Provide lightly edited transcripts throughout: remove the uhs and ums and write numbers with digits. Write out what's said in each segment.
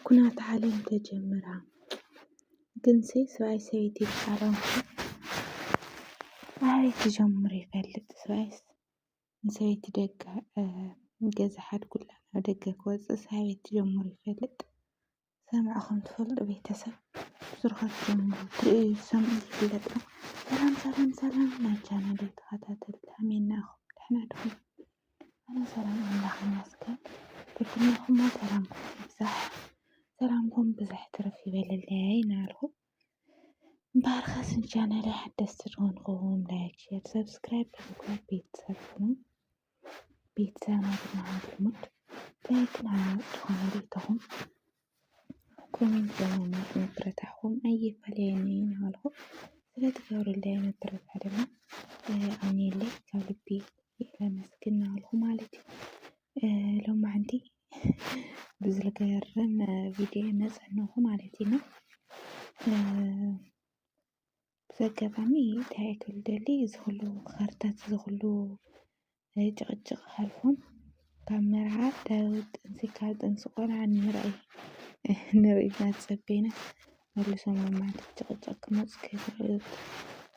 ኩናት ዓለም ተጀመራ ግን ሰብኣይ ሰበይቲ ይባሃሉ ኣበይ ክጀምር ይፈልጥ ሰብኣይስ ንሰበይቲ ደገ ገዛ ሓድጉላ ናብ ደገ ክወፅእ ኣበይ ክጀምር ይፈልጥ ሰሚዕኹም ትፈልጡ ቤተሰብ ብዝርኮት ጀምሩ ትርእዩ ትሰምዑ ይፍለጥ ዶ? ሰላም ናይ ቻናለይ ተኸታተልቲ ከመይና ኢኹም ደህና ዲኹም? ኣነ ሰላም ኣምላኽ ይመስገን ከልኩምኹም ሰላምኩም ይብዛሕ ሰላምኩም ብዙሕ ትርፍ ይበልለይ እናበልኩ እምበኣር ቻናለይ ሓደስቲ ትኮንኩም ላይክ ሼር ሰብስክራይብ ብምግባር ቤተሰብ ሁኑ ቤተሰብ ናብልሙድ ላይክን ትኾኑ ቤተኹም ኮሜንት በመምራር መበረታትኩም ኣይፈለየኒ እናበልኩ ስለትገብሩለይ መበረታትዓ ድማ ኣምኒየለይ ካብ ልቢ የመስግን እናበልኩ ማለት እዩ ሎማዓንቲ ብዝገርም ቪድዮ መፀኒኹ ማለት እዩ ብዘጋጣሚ እንታይ ክብል ደሊ ዝኩሉ ክርታት ዝኩሉ ጭቅጭቅ ሓልፎም ካብ መርዓ ጥንሲ ካብ ጥንሲ ቆልዓ ንርኢ እናፀበይና መልሶም ሎማዓንቲ ጭቅጭቅ ክመፅእ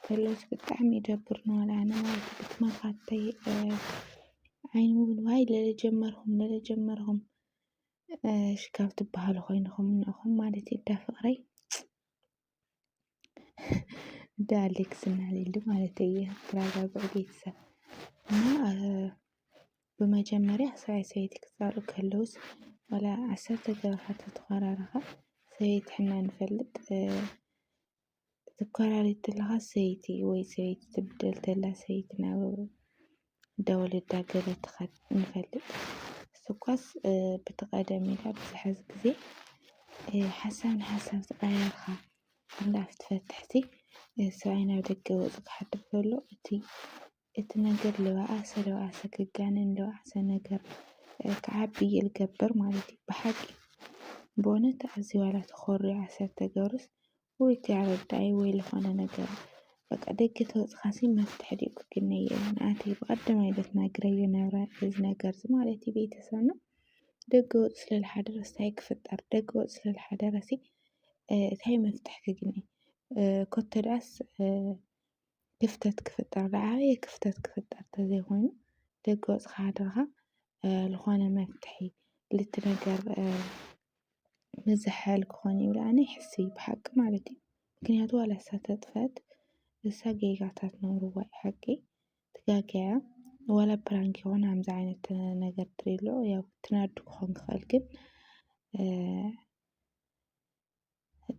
ከለስ ብጣዕሚ ይደብር ንበላ ኣነ ማለት ብትመካተይ ዓይኒ እውን ዋይ ለለጀመርኩም ሽካብ ትበሃሉ ኮይንኩም ንኹም ማለት እዩ ዳፍቅረይ ዳኣሌክስ እናበለ ማለት እዩ ተረጋግዑ ቤተሰብ እና ብመጀመርያ ሰብኣይ ሰበይቲ ክዛረቡ ከለውስ ዋላ 10 ገርካ ተተኮራረኻ ሰበይቲ ሕና ንፈልጥ ትኮራረይ ተለኻ ሰበይቲ ወይ ሰበይቲ ትብደል ተላ ሰበይቲ ናብ ደወለዳ ገለ ትኸድ ንፈልጥ እሱኳስ ብትቀደም ኢላ ብዙሕ ግዜ ሓሳብ ንሓሳብ ተቀያየርካ እንዳፍትፈትሕቲ ሰብኣይ ናብ ደገ ወፂኡ ክሓድር ከሎ እቲ ነገር ልባኣሰ ክጋነን ልባኣሰ ነገር ክዓቢ ይገብር ማለት እዩ ብሓቂ ብእውነት ኣዝዩ ዋላ ተኮርዩ 10 ገሩስ ወይ ከይረዳእይ ወይ ዝኾነ ነገር በቃ ደገ ተወፅኻሲ መፍትሒ ዲኡ ክግነ ንኣተይ ብቀዳማይ ተናግረዮ ነበረ እዚ ነገር ማለት እዩ ቤተሰብና ደገ ወፂኡ ስለዝሓደረስ እንታይ ክፍጠር ደገ ወፂኡ ስለዝሓደረሲ እንታይ መፍትሒ ክግነ ኮተ ዳኣስ ክፍተት ክፍጠር ዝዓበየ ክፍተት ክፍጠር ተዘይኮይኑ ደገ ወፂእካ ሓዲርካ ዝኾነ መፍትሒ ልቲ ነገር መዘሓል ክኾን ይብል ኣነ ይሕስብ ብሓቂ ማለት እዩ ምክንያቱ ዋላ እሳ ተጥፍአት እሳ ጌጋታ ትነብርዋ ሓቂ ትጋገያ ዋላ ፕራንክ ይኹን ከምዚ ዓይነት ነገር ትሪእሎ ያው ትናዱ ክኾን ክኽእል ግን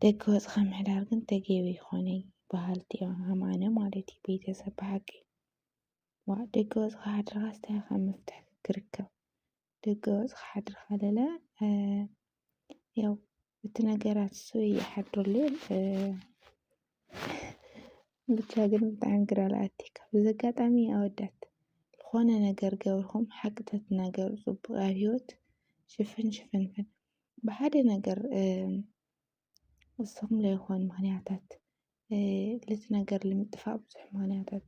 ደገ ወፂእካ ምሕዳር ግን ተገቢ ይኾነ በሃልቲ እዮም ኣነ ማለት እዩ ቤተሰብ ብሓቂ ደገ ወፂእካ ሓዲርካ እንታይ ካብ መፍትሒ ክርከብ ደገ ወፂእካ ሓዲርካ ለለ ያው እቲ ነገራት እሱ ይሓድረሉ ብቻ ግን ብጣዕሚ ግራ ዝኣቱካ ብዘጋጣሚ ኣወዳት ዝኾነ ነገር ገበርኩም ሓቂ ተትናገሩ ፅቡቅ ኣብ ሂወት ሽፍን ብሓደ ነገር ንስኹም ዘይኮኑ ምክንያታት ልቲ ነገር ንምጥፋእ ብዙሕ ምክንያታት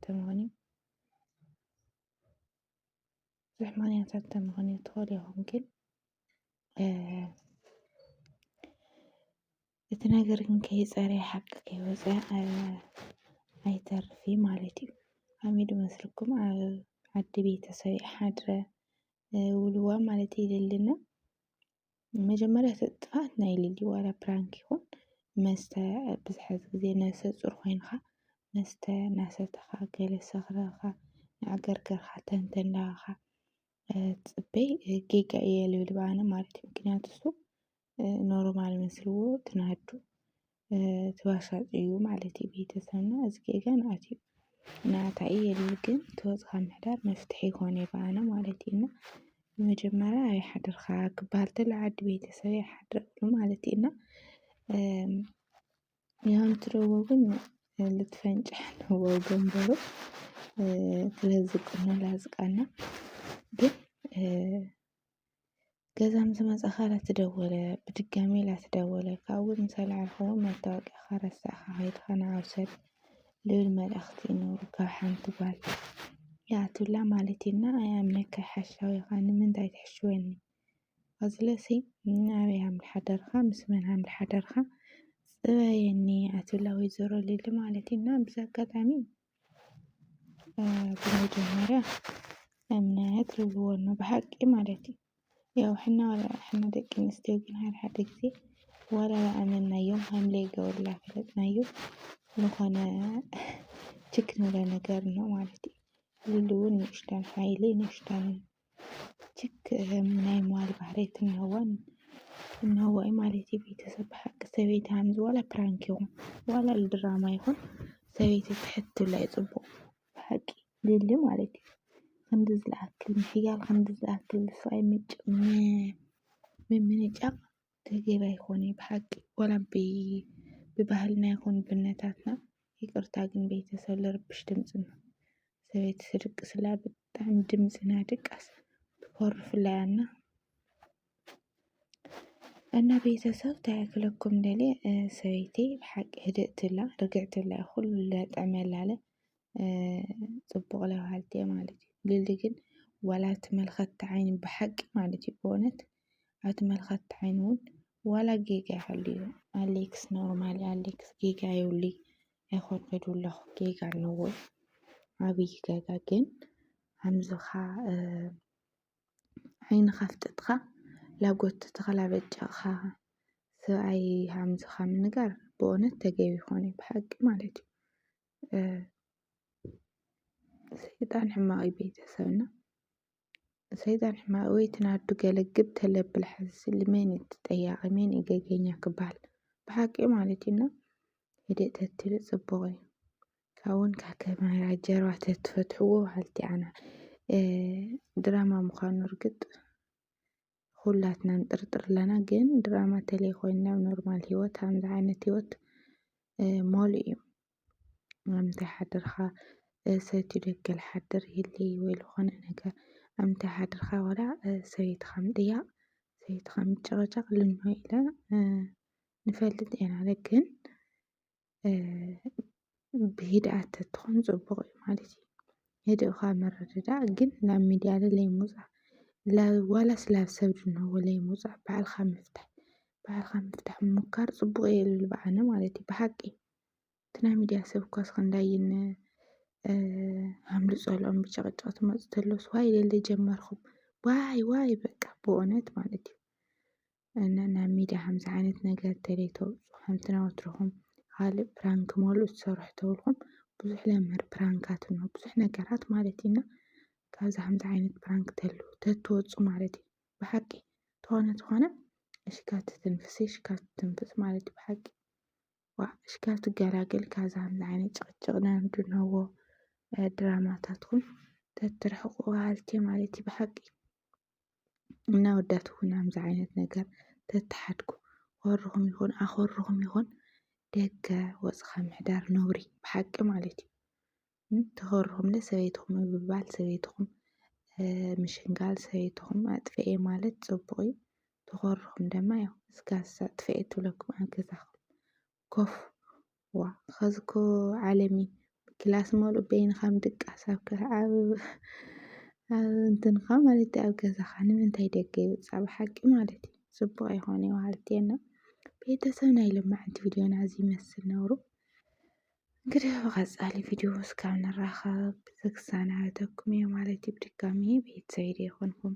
ተምኾኑ ትኽእሉ ኢኹም ግን እቲ ነገር ግን ከይፀረየ ሓቂ ከይወፀ ኣይተርፍን ማለት እዩ ከመይ ድመስለኩም ኣብ ዓዲ ቤተሰብ ሓድረ ውልዋ ማለት የድልና መጀመርያ ጥፋእ ናይ ልሊ ዋላ ፕራንክ ይኹን መስተ ብዙሕ ግዜ ነብሰ ፁር ኮይንካ መስተ እናሰተኻ ገለ ሰክርካ እናዓገርገርካ ተንተን እናበልካ ትፅበይ ጌጋ እየ ልብል ኣነ ማለት እዩ ምክንያቱ እሱ ኖርማል መስልዎ ትናዱ ትባሳጭዩ ማለት እዩ ቤተሰብና እዚ ጌጋ ንኣት እዩ ናታ እየ ልብል ግን ተወፅካ ምሕዳር መፍትሒ ይኾነ ኣነ ማለት እዩ እና ብመጀመርያ ኣበይ ሓድርካ ክበሃል ተሎ ዓዲ ቤተሰብ ይሓድር ማለት እዩ እና ያው እንትደዎ ግን ልትፈንጭሕ ነው ገንበሩ ትለዝቅ ላዝቃና ግን ገዛ ምዝመፀኻ ላትደወለ ብድጋሚ ላትደወለ ካብኡ ምሰላዕልኩም መታወቂያካ ረሳእካ ከይድካ ንዓውሰድ ልብል መልእክቲ ይነብሩ ካብ ሓንቲ ጓል ይኣትውላ ማለት እዩ እና ኣየኣምነካ ሓሻዊ ኢኻ ንምንታይ ትሕሽወኒ ኣዝለሲ ኣበይ ኣምሓደርካ ምስ መን ኣምሓደርካ ፅበየኒ ኣትብላ ወይዘሮ ሊሊ ማለት እዩ። እና በዚ ኣጋጣሚ ብመጀመርያ እምነት ርህብዎኒ ብሓቂ ማለት እዩ። ያው ሕና ደቂ ኣንስትዮ ግን ሓደ ግዜ ዋላ ዝኣመናዮም ሃምለ ይገበርላ ፈለጥናዮ ዝኾነ ችክ ንብሎ ነገር ነው ማለት እዩ። ሊሊ እውን ንእሽተን ሓይሊ ንእሽተን ችክ ናይ ምባል ባህርያት እኒሀወን እዩ ማለት እዩ። ቤተሰብ ብሓቂ ሰበይቲ ሃምዚ ዋላ ፕራንክ ይኹን ዋላ ድራማ ይኹን ሰበይቲ ክትሕትብላ ይፅቡቅ ብሓቂ ሊሊ ማለት እዩ። ክንዲ ዝኣክል ምሕያል ክንዲ ዝኣክል ሰብኣይ ምምንጫቕ ተገቢ ኣይኮነን ብሓቂ ዋላ ብባህልና ይኹን ብነታትና ይቅርታ ግን ቤተሰብ ዝርብሽ ድምፂ ነው። ሰበይቲ ትድቅስላ ብጣዕሚ ድምፅና ድቃስ ትኮርፍላ እያ እና ቤተሰብ እንታይ ክብለኩም ደልየ ሰበይተይ ብሓቂ ህድእ ትብላ ርግእ ትብላ ኩሉ ዘጥዕመላ ፅቡቅ ለባህልቲ እየ ማለት እዩ። ሊሊ ግን ዋላ ትመልከቲ ዓይኒ ብሓቂ ማለት እዩ ብእውነት ኣብ ተመልከቲ ዓይኒ እውን ዋላ ጌጋ ይሃልዩ ኣሌክስ ኖርማሊ ኣሌክስ ጌጋ የብሉይ ኣይኮንኩ ኣለኹ ጌጋ ኣለዎ ዓብይ ገጋ ግን ሃምዝኻ ዓይንኻ ኣፍጥጥኻ ላጎትትኻ ላበጨቕኻ ሰብኣይ ሃምዝኻ ምግባር ብእውነት ተገቢ ኣይኮነን ብሓቂ ማለት እዩ። ሰይጣን ሕማቅ እዩ ቤተሰብና ሰይጣን ሕማቅ ወይ ትናዱ ገለግብ ተለብል ሓዝስሊ መን እዩ ተጠያቂ መን እዩ ገገኛ ክበሃል ብሓቂ ማለት እዩ። እና ህድእ ተትብል ፅቡቅ እዩ። ካብኡውን ካብ ካሜራ ጀርባ ተትፈትሕዎ በሃልቲ ኣነ ድራማ ምዃኑ እርግጥ ኩላትና ንጥርጥር ኣለና ግን ድራማ ተለይኮይንና ኖርማል ሂወት ከምዚ ዓይነት ሂወት ሙሉእ እዩ። ኣብንታይ ሓድርካ ሰትዩ ደገ ዝሓድር ይህሊ ወይ ዝኾነ ነገር ኣብ ምንታይ ሓድርካ ዋላ ሰበይትካ ምጥያቅ ሰበይትካ ምጭቅጫቅ ልንሆ ኢልና ንፈልጥ ኢና ግን ብህድኣት ተትኾን ፅቡቅ እዩ ማለት እዩ። ህድእኻ ምርድዳእ ግን ናብ ሚድያ ለይምውፃእ ዋላስ ናብ ሰብ ድንህዎ ለይምውፃእ ባዕልካ ምፍታሕ ምሙኳር ፅቡቅ እየ ልብል በኣነ ማለት እዩ። ብሓቂ እቲ ናይ ሚድያ ሰብ እኳስ ክንዳይን ኣምልፀሎኦም ብጭቅጭቅ ክመፁ ከለውስ ዋይ ለለ ጀመርኩም ዋይ በቃ ብእውነት ማለት እዩ። እና ናብ ሚድያ ከምዚ ዓይነት ነገር ተለይተውፅኡ ሓንቲ ናይ ወትሮኩም ካልእ ፕራንክ ሙሉእ ትሰርሑ ተብልኩም ብዙሕ ለመድ ፕራንካት እኒሆ ብዙሕ ነገራት ማለት እዩ። እና ካብዚ ከምዚ ዓይነት ፕራንክ ተትወፁ ማለት እዩ። ብሓቂ ተኾነ እሽካ ትትንፍሲ እሽካ ትትንፍስ ማለት እዩ። ብሓቂ እሽካ ትገላገል ካብዚ ከምዚ ዓይነት ጭቅጭቅ ድንህዎ ድራማታትኩም ተትርሕቁ በሃልቲ እየ ማለት እዩ። ብሓቂ እና ኣወዳት እውን ከምዚ ዓይነት ነገር ተተሓድጉ ክበርኹም ይኹን ኣክበርኩም ይኹን ደገ ወፂእካ ምሕዳር ነውሪ ብሓቂ ማለት እዩ። ተኸብርኩም ሰበይትኩም ምብባል ሰበይትኩም ምሽንጋል ሰበይትኩም ኣጥፍኤ ማለት ፅቡቅ እዩ። ተኸብርኩም ድማ ያው እስካሳ ኣጥፍኤ ትብለኩም ኣብ ገዛኩም ኮፍ ከዚ እኮ ዓለሚ ክላስ ሙሉእ በይንካ ምድቃስ ኣብ እንትንካ ማለት እዩ ኣብ ገዛካ ንምንታይ ደገ ይወፃ ብሓቂ ማለት እዩ። ፅቡቅ ኣይኮነን በሃልቲ እየ እና ቤተሰብ ናይ ሎማዓንቲ ቪድዮና እዚ ይመስል ነይሩ። እንግዲህ ብቀፃሊ ቪድዮ እስካብ ንራኸብ ክሳናበተኩም እየ ማለት እዩ። ብድጋሚ ቤተሰብ ዘይኮንኩም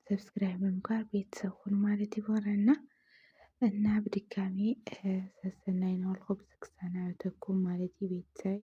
ሰብስክራይብ ብምግባር ቤተሰብ ሁኑ ማለት ይግበረልና እና ብድጋሚ ሰናይ እናበልኩ ክሳናበተኩም ማለት እዩ ቤተሰብ